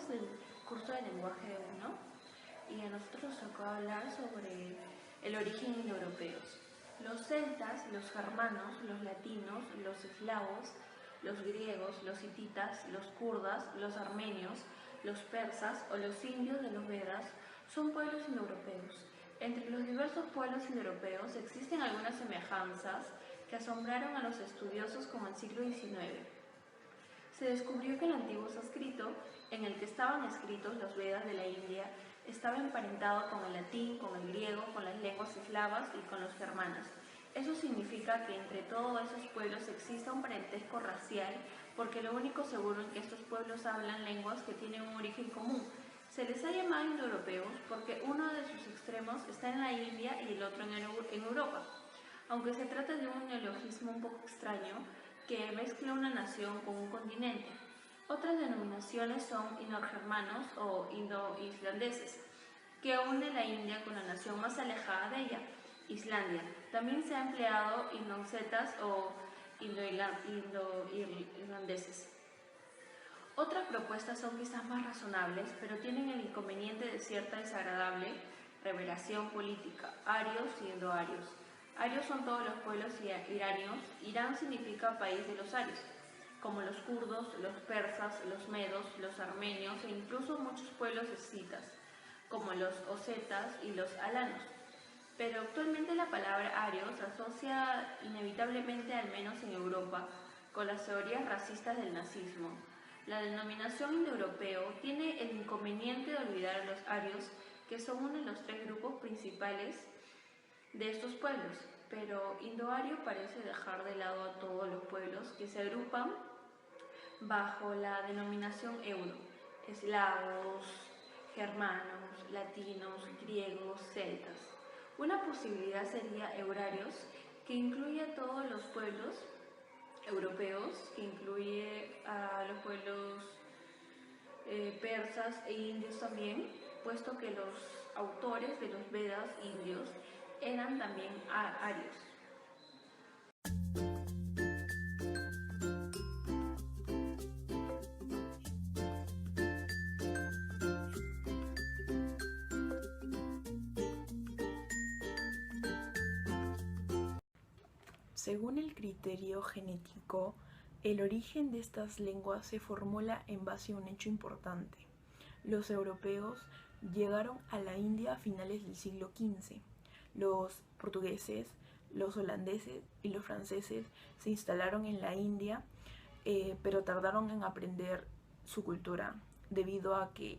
del curso de lenguaje 1 y a nosotros nos tocó hablar sobre el origen indoeuropeos. Los celtas, los germanos, los latinos, los eslavos, los griegos, los hititas, los kurdas, los armenios, los persas o los indios de los Vedas son pueblos indoeuropeos. Entre los diversos pueblos indoeuropeos existen algunas semejanzas que asombraron a los estudiosos como el siglo XIX. Se descubrió que el antiguo sánscrito, en el que estaban escritos los Vedas de la India, estaba emparentado con el latín, con el griego, con las lenguas eslavas y con los germanos. Eso significa que entre todos esos pueblos existe un parentesco racial, porque lo único seguro es que estos pueblos hablan lenguas que tienen un origen común. Se les ha llamado indoeuropeos porque uno de sus extremos está en la India y el otro en Europa. Aunque se trata de un neologismo un poco extraño que mezcla una nación con un continente. Otras denominaciones son indogermanos o indo-islandeses, que une la India con la nación más alejada de ella, Islandia. También se ha empleado indocetas o indo-irlandeses. Otras propuestas son quizás más razonables, pero tienen el inconveniente de cierta desagradable revelación política, arios y endoarios. Arios son todos los pueblos iranios. Irán significa país de los arios, como los kurdos, los persas, los medos, los armenios e incluso muchos pueblos escitas, como los osetas y los alanos. Pero actualmente la palabra arios se asocia inevitablemente, al menos en Europa, con las teorías racistas del nazismo. La denominación indoeuropeo tiene el inconveniente de olvidar a los arios, que son uno de los tres grupos principales de estos pueblos, pero indoario parece dejar de lado a todos los pueblos que se agrupan bajo la denominación euro: eslavos, germanos, latinos, griegos, celtas. Una posibilidad sería eurarios, que incluye a todos los pueblos europeos, que incluye a los pueblos persas e indios también, puesto que los autores de los Vedas indios eran también arios. Según el criterio genético, el origen de estas lenguas se formula en base a un hecho importante. Los europeos llegaron a la India a finales del siglo XV. Los portugueses, los holandeses y los franceses se instalaron en la India, pero tardaron en aprender su cultura debido a que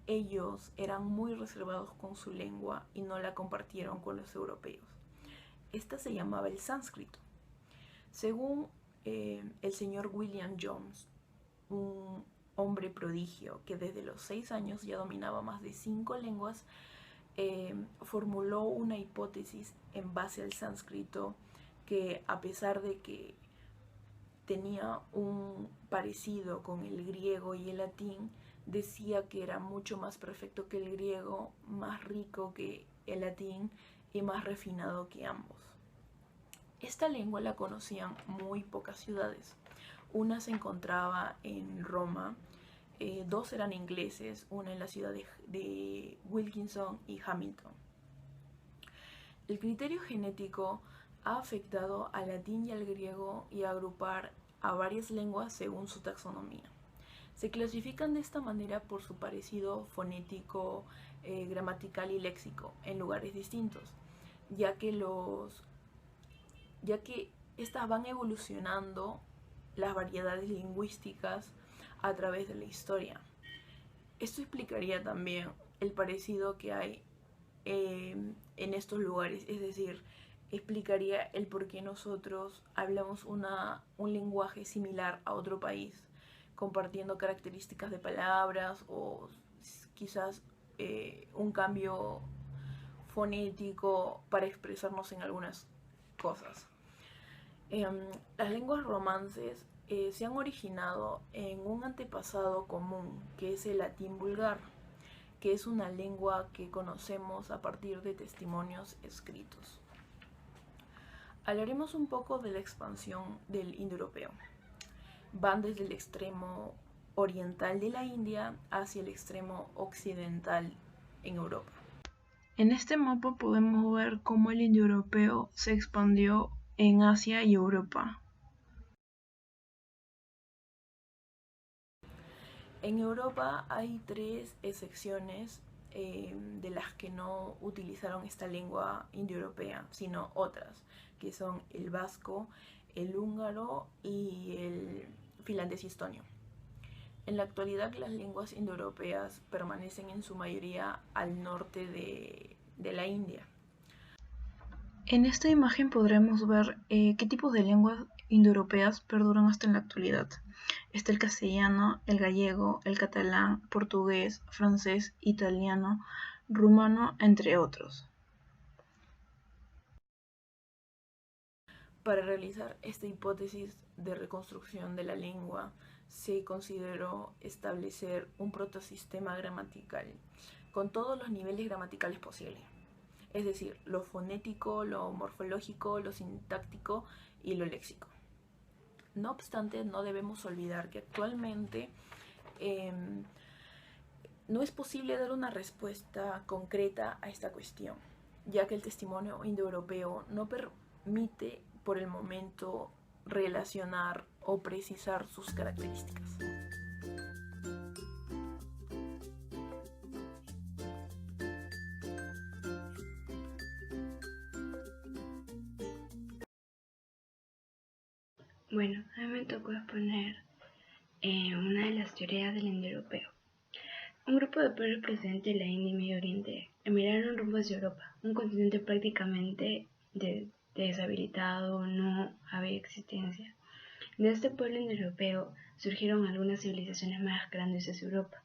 ellos eran muy reservados con su lengua y no la compartieron con los europeos. Esta se llamaba el sánscrito. Según el señor William Jones, un hombre prodigio que desde los 6 años ya dominaba más de 5 lenguas, formuló una hipótesis en base al sánscrito que, a pesar de que tenía un parecido con el griego y el latín, decía que era mucho más perfecto que el griego, más rico que el latín y más refinado que ambos. Esta lengua la conocían muy pocas ciudades. Una se encontraba en Roma, 2 eran ingleses, una en la ciudad de Wilkinson y Hamilton. El criterio genético ha afectado al latín y al griego y a agrupar a varias lenguas según su taxonomía. Se clasifican de esta manera por su parecido fonético, gramatical y léxico en lugares distintos, ya que estas van evolucionando las variedades lingüísticas a través de la historia. Esto explicaría también el parecido que hay en estos lugares, es decir, explicaría el por qué nosotros hablamos un lenguaje similar a otro país, compartiendo características de palabras o quizás un cambio fonético para expresarnos en algunas cosas. Las lenguas romances se han originado en un antepasado común, que es el latín vulgar, que es una lengua que conocemos a partir de testimonios escritos. Hablaremos un poco de la expansión del indoeuropeo. Van desde el extremo oriental de la India hacia el extremo occidental en Europa. En este mapa podemos ver cómo el indoeuropeo se expandió en Asia y Europa. En Europa hay 3 excepciones de las que no utilizaron esta lengua indoeuropea, sino otras, que son el vasco, el húngaro y el finlandés y estonio. En la actualidad las lenguas indoeuropeas permanecen en su mayoría al norte de la India. En esta imagen podremos ver qué tipos de lenguas indoeuropeas perduran hasta en la actualidad. Está el castellano, el gallego, el catalán, portugués, francés, italiano, rumano, entre otros. Para realizar esta hipótesis de reconstrucción de la lengua, se consideró establecer un protosistema gramatical con todos los niveles gramaticales posibles. Es decir, lo fonético, lo morfológico, lo sintáctico y lo léxico. No obstante, no debemos olvidar que actualmente no es posible dar una respuesta concreta a esta cuestión, ya que el testimonio indoeuropeo no permite por el momento relacionar o precisar sus características. Bueno, a mí me tocó exponer una de las teorías del indoeuropeo. Un grupo de pueblos procedentes de la India y Medio Oriente emigraron rumbo hacia Europa, un continente prácticamente deshabilitado, no había existencia. De este pueblo indoeuropeo surgieron algunas civilizaciones más grandes hacia Europa,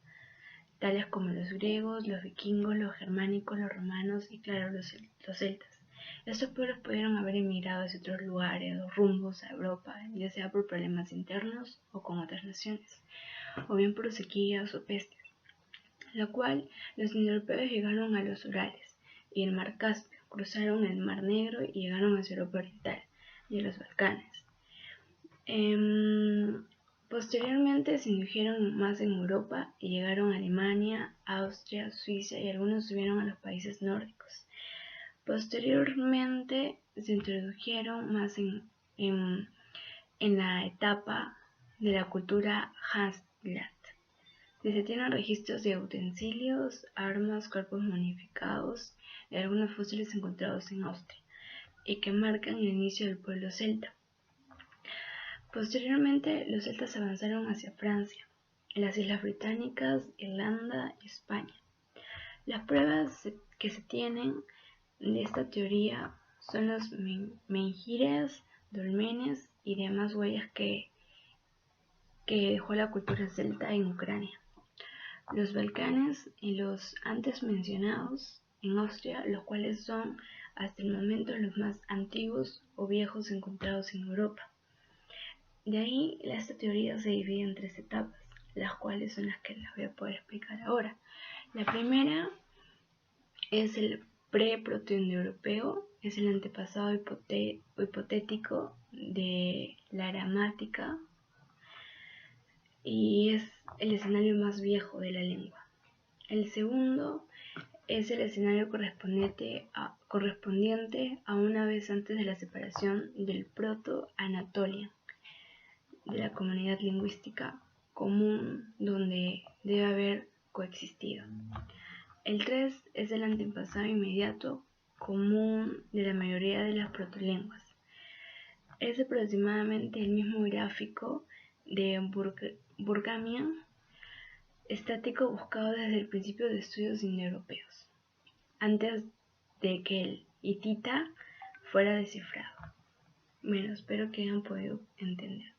tales como los griegos, los vikingos, los germánicos, los romanos y claro, los celtas. Estos pueblos pudieron haber emigrado hacia otros lugares o rumbos a Europa, ya sea por problemas internos o con otras naciones, o bien por sequías o pestes, la cual los indoeuropeos llegaron a los Urales y el mar Caspio, cruzaron el mar Negro y llegaron hacia Europa Oriental y a los Balcanes. Posteriormente se indujeron más en Europa y llegaron a Alemania, Austria, Suiza y algunos subieron a los países nórdicos. Posteriormente se introdujeron más en la etapa de la cultura Hasselt. Se tienen registros de utensilios, armas, cuerpos momificados y algunos fósiles encontrados en Austria, y que marcan el inicio del pueblo celta. Posteriormente, los celtas avanzaron hacia Francia, las Islas Británicas, Irlanda y España. Las pruebas que se tienen de esta teoría son los menhires, dolmenes y demás huellas que dejó la cultura celta en Ucrania, los Balcanes y los antes mencionados en Austria, los cuales son hasta el momento los más antiguos o viejos encontrados en Europa. De ahí, esta teoría se divide en 3 etapas, las cuales son las que les voy a poder explicar ahora. La primera es el pre-protoindoeuropeo, es el antepasado hipotético de la gramática y es el escenario más viejo de la lengua. El segundo es el escenario correspondiente a una vez antes de la separación del proto-Anatolia, de la comunidad lingüística común donde debe haber coexistido. El 3 es el antepasado inmediato común de la mayoría de las protolenguas. Es aproximadamente el mismo gráfico de Burgamian, estático buscado desde el principio de estudios indoeuropeos, antes de que el hitita fuera descifrado. Bueno, espero que hayan podido entender.